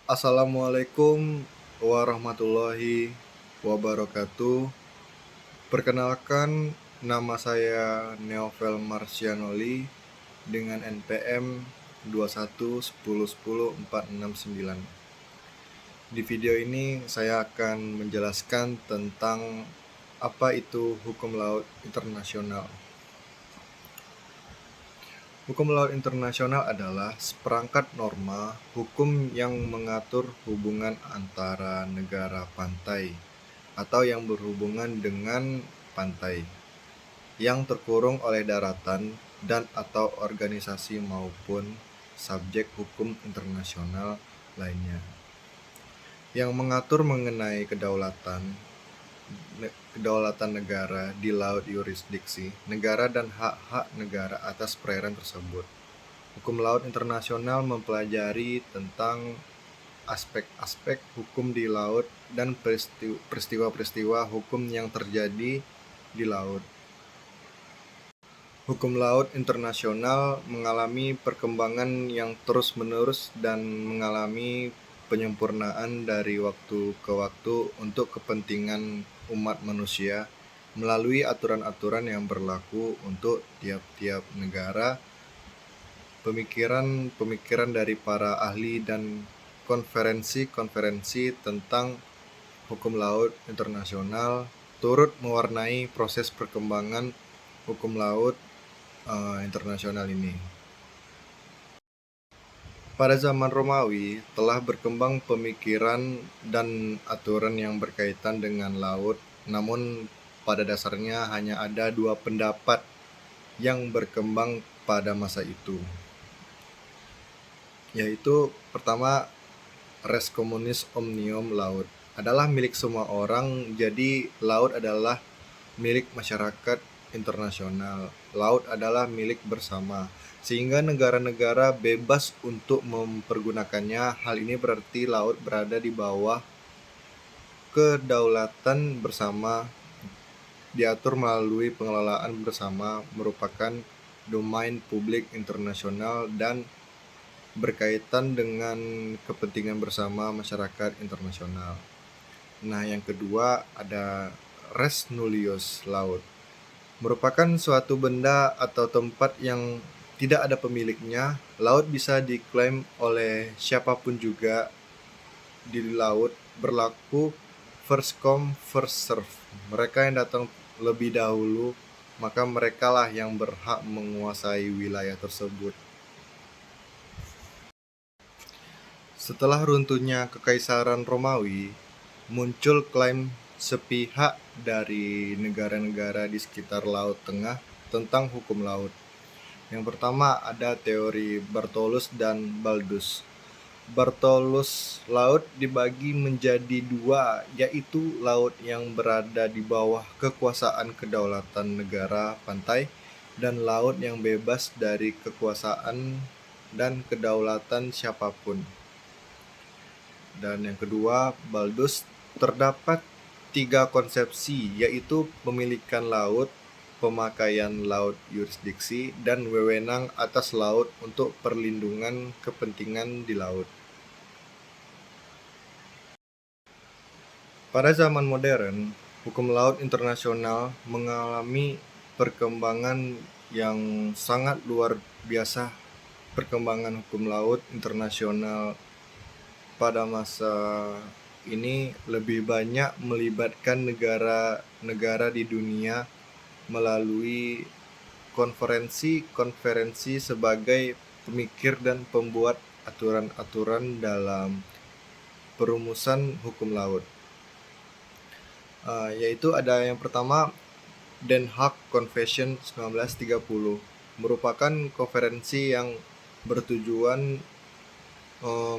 Assalamualaikum warahmatullahi wabarakatuh. Perkenalkan, nama saya Neovel Marcianoli dengan NPM 211010469. Di video ini saya akan menjelaskan tentang apa itu hukum laut internasional. Hukum laut internasional adalah seperangkat norma hukum yang mengatur hubungan antara negara pantai atau yang berhubungan dengan pantai yang terkurung oleh daratan dan atau organisasi maupun subjek hukum internasional lainnya yang mengatur mengenai kedaulatan negara di laut, yurisdiksi negara dan hak-hak negara atas perairan tersebut. Hukum laut internasional mempelajari tentang aspek-aspek hukum di laut dan peristiwa-peristiwa hukum yang terjadi di laut. Hukum laut internasional mengalami perkembangan yang terus-menerus dan mengalami penyempurnaan dari waktu ke waktu untuk kepentingan umat manusia melalui aturan-aturan yang berlaku untuk tiap-tiap negara, pemikiran dari para ahli dan konferensi-konferensi tentang hukum laut internasional turut mewarnai proses perkembangan hukum laut internasional ini. Pada zaman Romawi telah berkembang pemikiran dan aturan yang berkaitan dengan laut, namun pada dasarnya hanya ada dua pendapat yang berkembang pada masa itu, yaitu pertama, res communis omnium laut adalah milik semua orang, jadi laut adalah milik masyarakat internasional. Laut adalah milik bersama, sehingga negara-negara bebas untuk mempergunakannya. Hal ini berarti laut berada di bawah kedaulatan bersama, diatur melalui pengelolaan bersama, merupakan domain publik internasional dan berkaitan dengan kepentingan bersama masyarakat internasional. Nah, yang kedua ada res nullius laut. Merupakan suatu benda atau tempat yang tidak ada pemiliknya. Laut bisa diklaim oleh siapapun juga di laut, berlaku first come first serve. Mereka yang datang lebih dahulu, maka merekalah yang berhak menguasai wilayah tersebut. Setelah runtuhnya Kekaisaran Romawi, muncul klaim sepihak dari negara-negara di sekitar Laut Tengah tentang hukum laut. Yang pertama ada teori Bartolus dan Baldus. Bartolus laut dibagi menjadi dua, yaitu laut yang berada di bawah kekuasaan kedaulatan negara pantai dan laut yang bebas dari kekuasaan dan kedaulatan siapapun. Dan yang kedua, Baldus, terdapat tiga konsepsi, yaitu pemilikan laut, pemakaian laut yurisdiksi, dan wewenang atas laut untuk perlindungan kepentingan di laut. Pada zaman modern, hukum laut internasional mengalami perkembangan yang sangat luar biasa. Perkembangan hukum laut internasional pada masa ini lebih banyak melibatkan negara-negara di dunia melalui konferensi-konferensi sebagai pemikir dan pembuat aturan-aturan dalam perumusan hukum laut. Yaitu ada yang pertama, Den Haag Convention 1930, merupakan konferensi yang bertujuan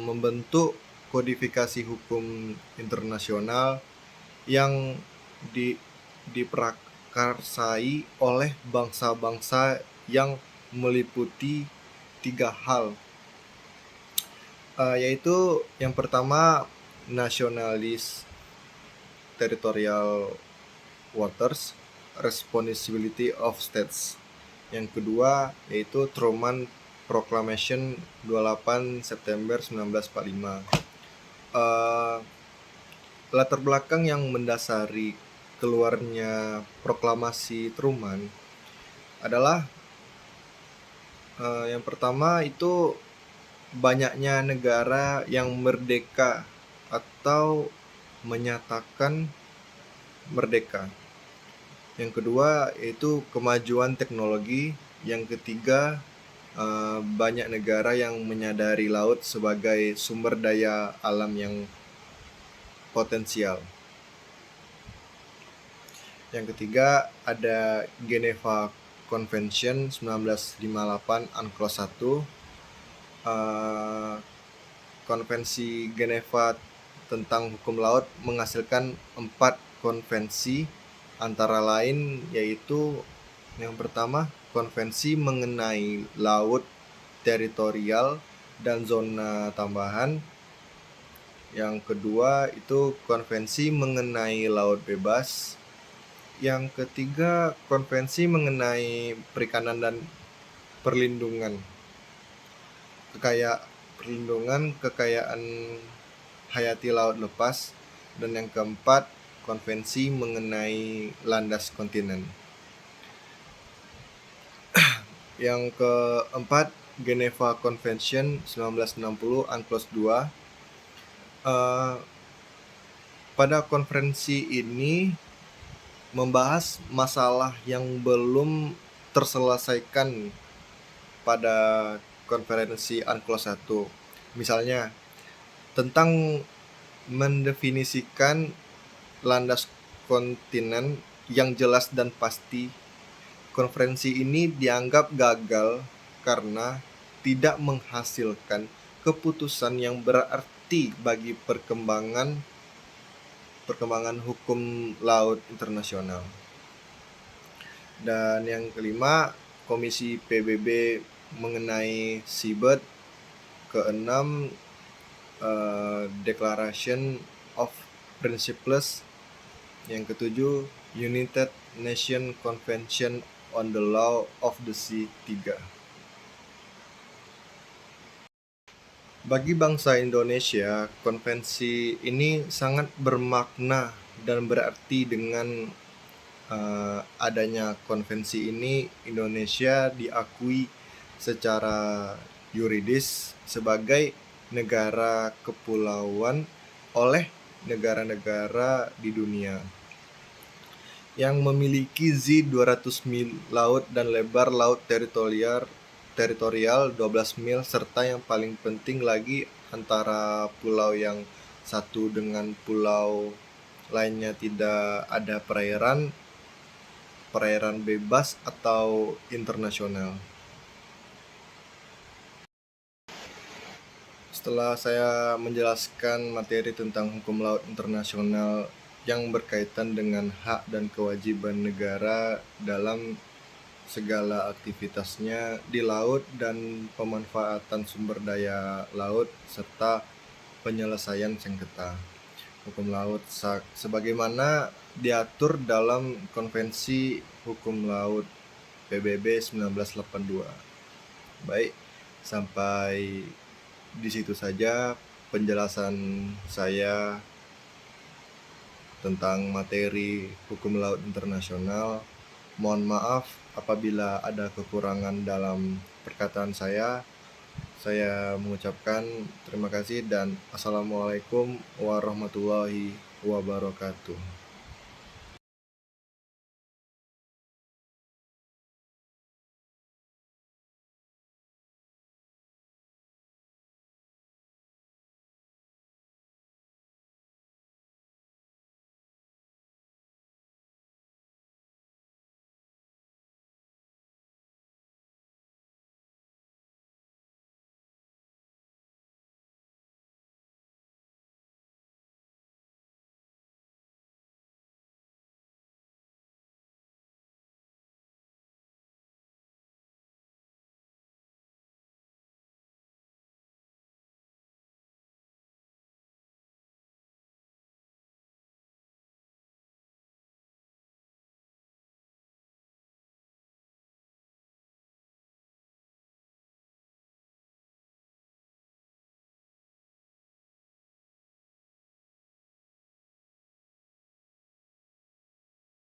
membentuk kodifikasi hukum internasional yang diprakarsai oleh bangsa-bangsa yang meliputi tiga hal, yaitu yang pertama nationalis territorial waters, responsibility of states. Yang kedua yaitu Truman Proclamation 28 September 1945. eh, latar belakang yang mendasari keluarnya proklamasi Truman adalah yang pertama itu banyaknya negara yang merdeka atau menyatakan merdeka. Yang kedua yaitu kemajuan teknologi. Yang ketiga, banyak negara yang menyadari laut sebagai sumber daya alam yang potensial. Yang ketiga ada Geneva Convention 1958 UNCLOS 1. Konvensi Geneva tentang hukum laut menghasilkan 4 konvensi, antara lain yaitu yang pertama konvensi mengenai laut teritorial dan zona tambahan. Yang kedua itu konvensi mengenai laut bebas. Yang ketiga konvensi mengenai perikanan dan perlindungan kekayaan hayati laut lepas. Dan yang keempat konvensi mengenai landas kontinen. Yang keempat Geneva Convention 1960 UNCLOS 2. Pada konferensi ini membahas masalah yang belum terselesaikan pada konferensi UNCLOS 1. Misalnya tentang mendefinisikan landas kontinen yang jelas dan pasti. Konferensi ini dianggap gagal karena tidak menghasilkan keputusan yang berarti bagi perkembangan hukum laut internasional. Dan yang kelima, Komisi PBB mengenai seabed. Keenam, Declaration of Principles. Yang ketujuh, United Nations Convention on the Law of the Sea 3. Bagi bangsa Indonesia, konvensi ini sangat bermakna dan berarti. Dengan adanya konvensi ini, Indonesia diakui secara yuridis sebagai negara kepulauan oleh negara-negara di dunia yang memiliki Z 200 mil laut dan lebar laut teritorial 12 mil, serta yang paling penting lagi, antara pulau yang satu dengan pulau lainnya tidak ada perairan bebas atau internasional. Setelah saya menjelaskan materi tentang hukum laut internasional yang berkaitan dengan hak dan kewajiban negara dalam segala aktivitasnya di laut dan pemanfaatan sumber daya laut serta penyelesaian sengketa hukum laut sebagaimana diatur dalam Konvensi Hukum Laut PBB 1982. Baik, sampai di situ saja penjelasan saya tentang materi hukum laut internasional. Mohon maaf apabila ada kekurangan dalam perkataan saya. Saya mengucapkan terima kasih dan Assalamualaikum warahmatullahi wabarakatuh.